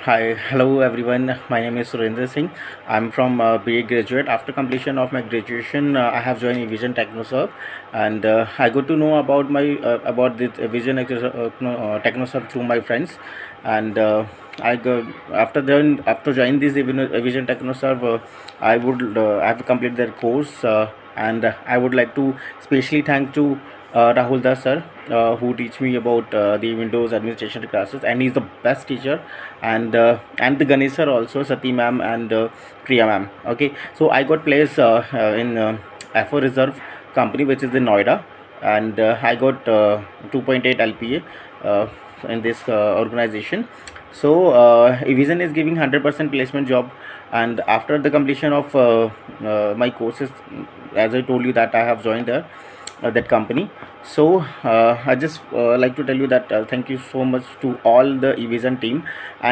Hi, hello everyone. My name is Surendra Singh. I'm from BA graduate. After completion of my graduation, I have joined Vision Technoserve, and I got to know about my about this Vision Technoserve through my friends, and I go after joining this Vision Technoserve, I have completed their course, and I would like to specially thank to Rahul Das sir, who teach me about the Windows administration classes, and he's the best teacher, and the Ganesh sir also, Sati ma'am and Priya ma'am. Okay, so I got placed in FO Reserve company, which is in Noida, and I got 2.8 LPA in this organization. So Evision is giving 100% placement job, and after the completion of my courses, as I told you that I have joined that company. So I just like to tell you that thank you so much to all the Evision team. And